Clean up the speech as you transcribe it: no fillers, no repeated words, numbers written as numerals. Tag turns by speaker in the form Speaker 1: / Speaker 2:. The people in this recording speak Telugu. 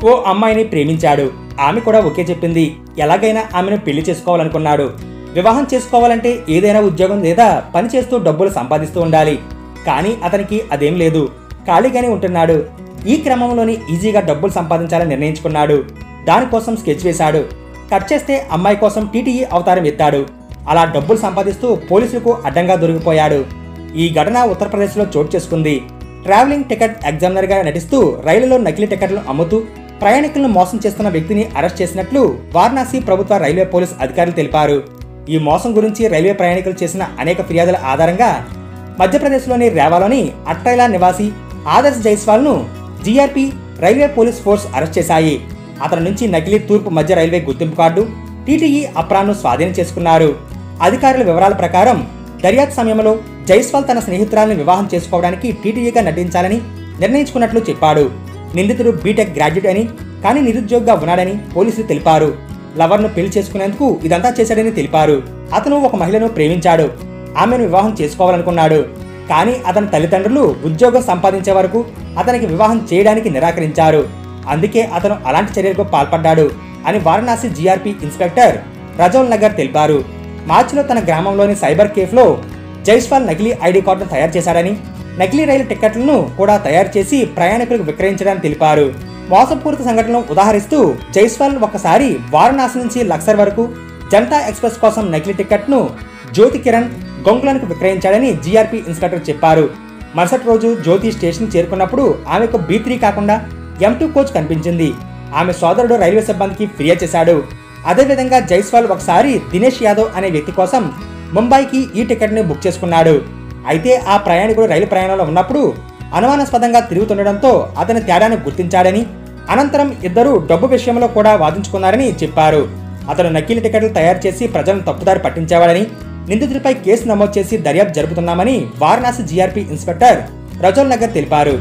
Speaker 1: ఓ అమ్మాయిని ప్రేమించాడు. ఆమె కూడా ఓకే చెప్పింది. ఎలాగైనా ఆమెను పెళ్లి చేసుకోవాలనుకున్నాడు. వివాహం చేసుకోవాలంటే ఏదైనా ఉద్యోగం లేదా పని చేస్తూ డబ్బులు సంపాదిస్తూ ఉండాలి. కానీ అతనికి అదేం లేదు. ఖాళీగానే ఉంటున్నాడు. ఈ క్రమంలోనే ఈజీగా డబ్బులు సంపాదించాలని నిర్ణయించుకున్నాడు. దానికోసం స్కెచ్ వేశాడు. కట్ చేస్తే అమ్మాయి కోసం టీటీఈ అవతారం ఎత్తాడు. అలా డబ్బులు సంపాదిస్తూ పోలీసులకు అడ్డంగా దొరికిపోయాడు. ఈ ఘటన ఉత్తరప్రదేశ్లో చోటు చేసుకుంది. ట్రావెలింగ్ టికెట్ ఎగ్జామినర్గా నటిస్తూ రైలులో నకిలీ టికెట్లు అమ్ముతూ ప్రయాణికులను మోసం చేస్తున్న వ్యక్తిని అరెస్ట్ చేసినట్లు వారణాసి ప్రభుత్వ రైల్వే పోలీస్ అధికారులు తెలిపారు. ఈ మోసం గురించి రైల్వే ప్రయాణికులు చేసిన అనేక ఫిర్యాదుల ఆధారంగా మధ్యప్రదేశ్లోని రేవాలోని అట్టైలా నివాసి ఆదర్శ్ జైస్వాల్ను GRP railway police force arrest చేశాయి. అతని నుంచి నకిలీ తూర్పు మధ్య రైల్వే గుర్తింపు కార్డు, టీటీఈ అప్రాన్ను స్వాధీనం చేసుకున్నారు. అధికారుల వివరాల ప్రకారం దర్యాప్తు సమయంలో జైస్వాల్ తన స్నేహితురాలను వివాహం చేసుకోవడానికి టీటీఈగా నటించాలని నిర్ణయించుకున్నట్లు చెప్పాడు. నిందితుడు బీటెక్ గ్రాడ్యుయేట్ అని, కానీ నిరుద్యోగిగా ఉన్నాడని పోలీసులు తెలిపారు. లవర్ను పెళ్లి చేసుకునేందుకు ఇదంతా చేశాడని తెలిపారు. అతను ఒక మహిళను ప్రేమించాడు. ఆమెను వివాహం చేసుకోవాలనుకున్నాడు. కానీ అతని తల్లిదండ్రులు ఉద్యోగం సంపాదించే వరకు అతనికి వివాహం చేయడానికి నిరాకరించారు. అందుకే అతను అలాంటి చర్యలకు పాల్పడ్డాడు అని వారణాసి జీఆర్పీ ఇన్స్పెక్టర్ రజౌల్ నగర్ తెలిపారు. మార్చిలో తన గ్రామంలోని సైబర్ కేఫ్లో జైస్వాల్ నకిలీ ఐడి కార్డును తయారు చేశాడని, నకిలీ రైలు టిక్కెట్లను కూడా తయారు చేసి ప్రయాణికులకు విక్రయించడానికి తెలిపారు. మోసపూరిత సంఘటనలను ఉదాహరిస్తూ జైస్వాల్ ఒకసారి వారణాసి నుంచి లక్సర్ వరకు జనతా ఎక్స్ప్రెస్ కోసం నకిలీ టిక్కెట్ను జ్యోతి కిరణ్ గొంగులకు విక్రయించాడని జీఆర్పీ ఇన్స్పెక్టర్ చెప్పారు. మరుసటి రోజు జ్యోతి స్టేషన్ చేరుకున్నప్పుడు ఆమెకు B3 కాకుండా M2 కోచ్ కనిపించింది. ఆమె సోదరుడు రైల్వే సిబ్బందికి ఫిర్యాదు చేశాడు. అదేవిధంగా జైస్వాల్ ఒకసారి దినేష్ యాదవ్ అనే వ్యక్తి కోసం ముంబైకి ఈ టికెట్ని బుక్ చేసుకున్నాడు. అయితే ఆ ప్రయాణికుడు రైలు ప్రయాణంలో ఉన్నప్పుడు అనుమానాస్పదంగా తిరుగుతుండడంతో అతని తేడాను గుర్తించాడని, అనంతరం ఇద్దరు డబ్బు విషయంలో కూడా వాదించుకున్నారని చెప్పారు. అతను నకిలీ టికెట్లు తయారు చేసి ప్రజలను తప్పుదారి పట్టించేవాడని, నిందితుడిపై కేసు నమోదు చేసి దర్యాప్తు జరుపుతున్నామని వారణాసి జీఆర్పీ ఇన్స్పెక్టర్ రజౌల్ నగర్ తెలిపారు.